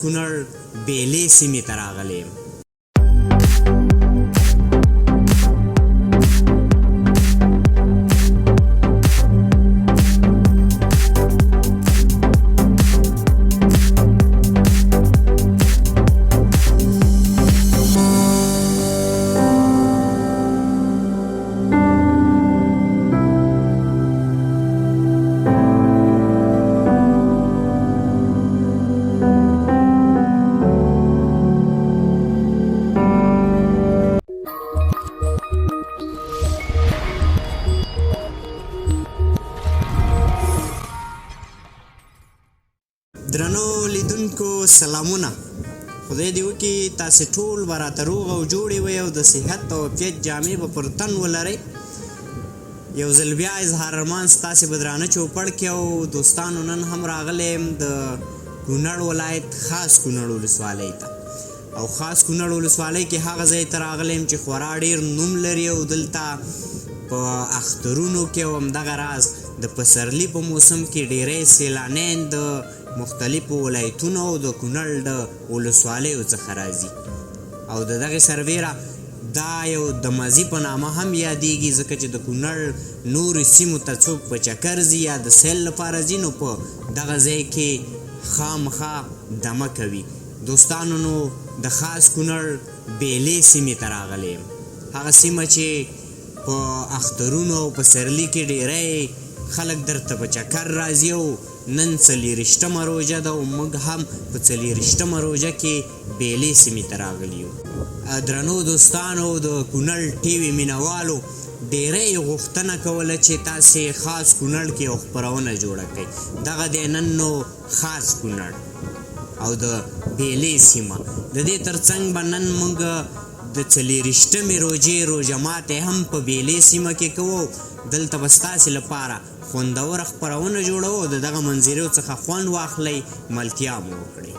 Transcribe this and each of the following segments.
کونړ بیلې سیمې ته راغلی یم. درنو لیدونکو سلامونه. خدای دې وکړي تاسې ټول به راته روغ او جوړې وئ او د صحت او عافیت جامې به پر تن ولرئ. یو ځل بیا اظهار ارمان ستاسې به درانه چوپړ کې او دوستانو نن هم راغلی یم د کونړ ولایت خاص کونړ ولسوالۍ ته. او خاص کونړ ولسوالۍ کې هغه ځای ته راغلی یم چې خورا ډېر نوم لري او دلته په اخترونو کې او همدغه راز د پسرلي په موسم کې ډېری سیلانیان د مختلفو ولایتونو او د کونړ د ولسوالیو څخه راځي او د دغې سربیره دا یو د مزي په نامه هم یادیږي، ځکه چې د کونړ نورو سیمو ته څوک په چکر ځي یا د سیل لپاره ځي نو په دغه ځای کې خامخا دمه کوي. دوستانو نو د خاص کونړ بیلې سیمې ته راغلی یم، هغه سیمه چې په اخترونو او پسرلي کې ډېری خلک درته په چکر راځي او نن 40مه روژه ده او موږ هم په 40مه روژه کې بیلې سیمې ته راغلي یو. درنو دوستانو د کونړ ټي وي مینوالو ډېری غوښتنه کوله چې تاسې خاص کونړ کې یو خپرونه جوړه کړئ. دغه دی نن نو خاص کونړ او د بیلې سیمه. د دې ترڅنګ به نن موږ د 40مې روژې روژه ماتې هم په بیلې سیمه کې کوو. دلته به ستاسې لپاره خوندوره خپرونه جوړو، د دغه منظرو څخه خوند واخلئ، ملتیا مو وکړئ.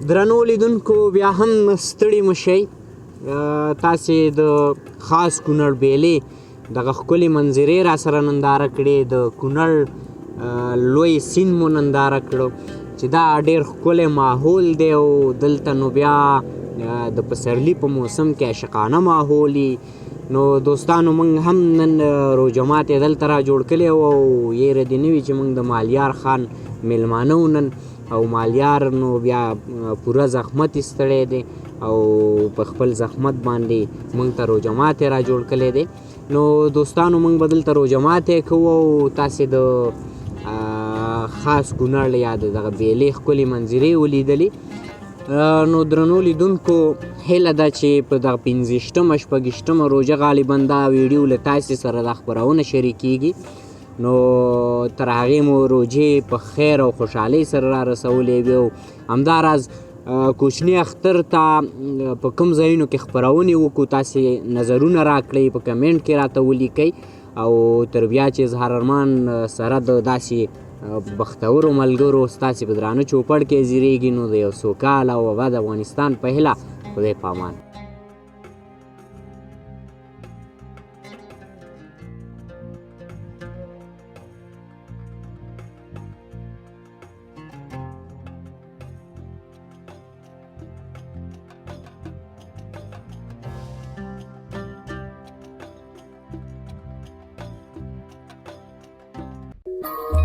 درنو لیدونکو بیا هم ستړي مشئ تاسې د خاص کونړ بیلې دغه ښکلې منظرې را سره ننداره کړې د کونړ لوی سیند مو ننداره کړو چې دا ډېر ښکلی ماحول دی او دلته نو بیا د پسرلي په موسم کې عاشقانه ماحول نو دوستانو موږ هم نن روژه ماتې دلته را جوړ کړی او یېره دې نه وي چې موږ د مالیار خان میلمانه وو نن او مالیار نو بیا پوره زحمت ایستلی دی او په خپل زحمت باندې موږ ته روژه ماتې را جوړ کړی دی نو دوستانو موږ به دلته روژه ماتې کوو او تاسې د خاص کونړ یا د دغه بیلې ښکلې منظرې ولیدلې نو درنو لیدونکو هیله ده چې په دغه 15مه 16مه روژه غالبا دا ویډیو له تاسې سره دا خپرونه شریکیږي نو تر هغې مو روژې په خیر او خوشحالۍ سره را رسولې وي او همداراز کوچني اختر ته په کوم ځایونو کې خپرونې وکړو تاسې نظرونه راکړئ په کمنټ کې راته ولیکئ او تر بیا چې اظهار ارمان سره د داسې بختورو ملګرو ستاسې په درانه چوپړ کې زیریږي نو د یو سوکاله او اباد افغانستان په هیله خدای پامان you